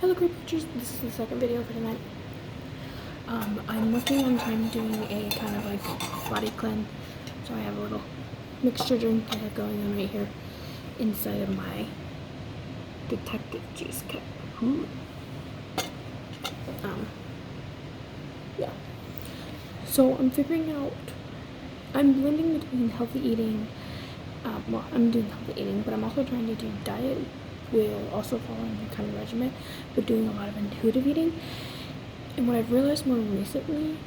Hello creatures, this is the second video for tonight. I'm working on doing a kind of like body cleanse, so I have a little mixture drink going on right here inside of my detective juice cup. Ooh. Yeah. So I'm figuring out, I'm blending between healthy eating, well, I'm doing healthy eating, but I'm also trying to do diet while also following a kind of regimen, but doing a lot of intuitive eating. And what I've realized more recently,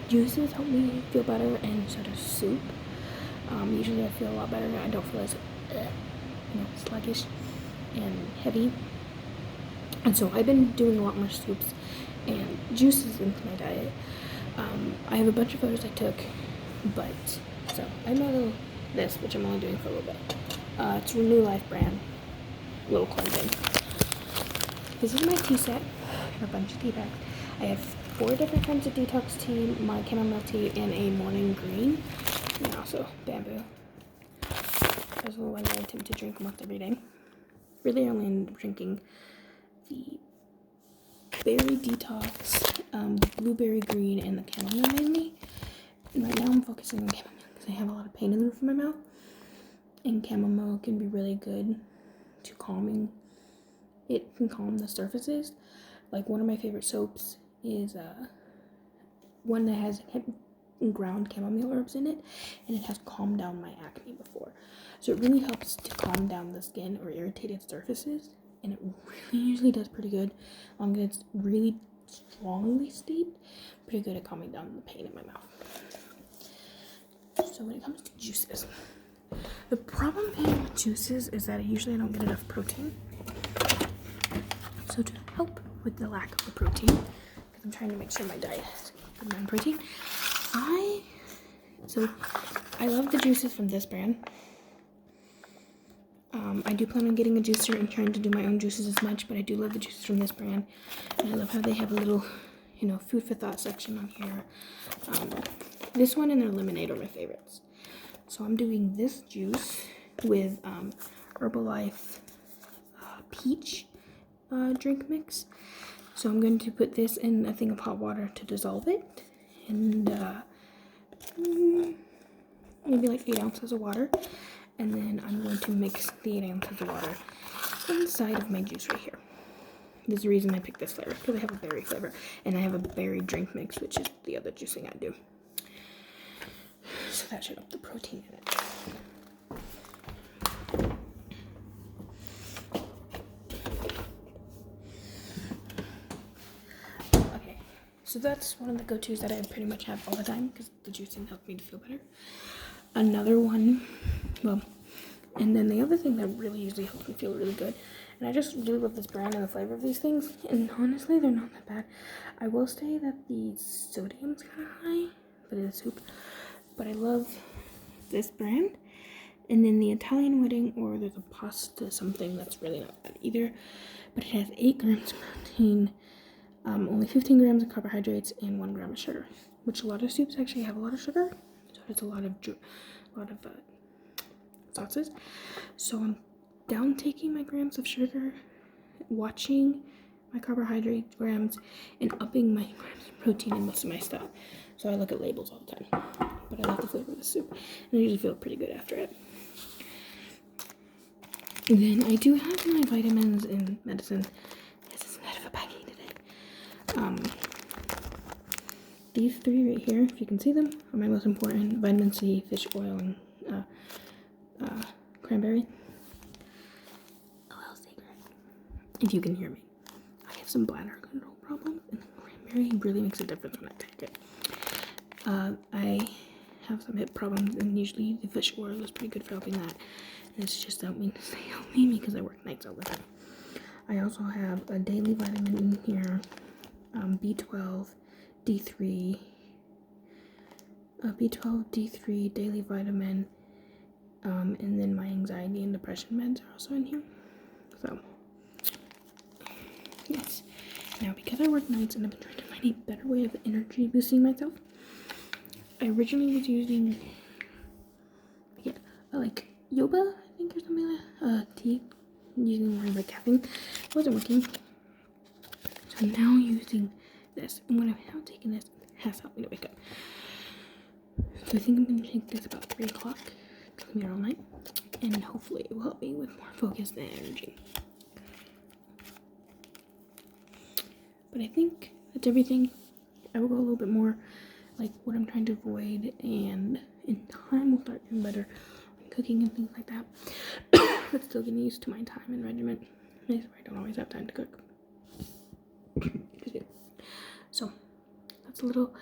juices help me feel better, and so does soup. Usually I feel a lot better. I don't feel as, sluggish and heavy. And so I've been doing a lot more soups and juices into my diet. I have a bunch of photos I took, but, so I modeled this, which I'm only doing for a little bit. It's Renew Life brand, little cleansing. This is my tea set. I have a bunch of tea bags. I have 4 different kinds of detox tea, my chamomile tea, and a morning green, and also bamboo. Those are the ones I attempt to drink once every day. Really only end up drinking the berry detox, the blueberry green, and the chamomile mainly. And right now I'm focusing on chamomile because I have a lot of pain in the roof of my mouth, and chamomile can be really good to calming. It can calm the surfaces. Like one of my favorite soaps is one that has ground chamomile herbs in it, and it has calmed down my acne before. So it really helps to calm down the skin or irritated surfaces, and it really usually does pretty good. As long as it's really strongly steeped, pretty good at calming down the pain in my mouth. So when it comes to juices, the problem being with juices is that usually I don't get enough protein. So to help with the lack of the protein, because I'm trying to make sure my diet has good amount of protein, I love the juices from this brand. I do plan on getting a juicer and trying to do my own juices as much, but I do love the juices from this brand. And I love how they have a little, food for thought section on here. This one and their lemonade are my favorites. So I'm doing this juice with Herbalife peach drink mix. So I'm going to put this in a thing of hot water to dissolve it, and maybe like 8 ounces of water, and then I'm going to mix the 8 ounces of water inside of my juice right here. There's the reason I picked this flavor, because I have a berry flavor, and I have a berry drink mix, which is the other juicing I do. So that should up the protein in it. Okay, so that's one of the go-tos that I pretty much have all the time, because the juicing helps me to feel better. Another one, and then the other thing that really usually helps me feel really good, and I just really love this brand and the flavor of these things, and honestly, they're not that bad. I will say that the sodium's kind of high, but it is soup. But I love this brand, and then the Italian Wedding, or there's a pasta something that's really not bad either, but it has 8 grams of protein, only 15 grams of carbohydrates, and 1 gram of sugar, which a lot of soups actually have a lot of sugar, so it's a lot of sauces. So I'm down taking my grams of sugar, watching my carbohydrate grams, and upping my grams of protein in most of my stuff. So I look at labels all the time, but I love the flavor of the soup, and I usually feel pretty good after it. And then I do have my vitamins and medicine. This is kind of a baggie today. These 3 right here, if you can see them, are my most important: vitamin C, fish oil, and cranberry. A little secret, if you can hear me, I have some bladder control problems, and the cranberry really makes a difference when I take it. I have some hip problems, and usually the fish oil is pretty good for helping that. And it's just helped me to stay healthy because I work nights all the time. I also have a daily vitamin in here, B12, D3, B12, D3, daily vitamin, and then my anxiety and depression meds are also in here. So, yes. Now, because I work nights and I've been trying to find a better way of energy boosting myself, I originally was using, like yoba, I think, or something like that, tea, using more like caffeine. It wasn't working. So I'm now using this, and when I've now taken this, it has helped me to wake up. So I think I'm gonna take this about 3 o'clock, because I'm here all night, and hopefully it will help me with more focus and energy. But I think that's everything. I will go a little bit more like what I'm trying to avoid, and in time we'll start doing better on cooking and things like that. But still getting used to my time and regiment. I don't always have time to cook. So that's a little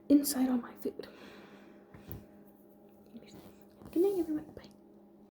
insight on my food. Good night, everyone. Bye.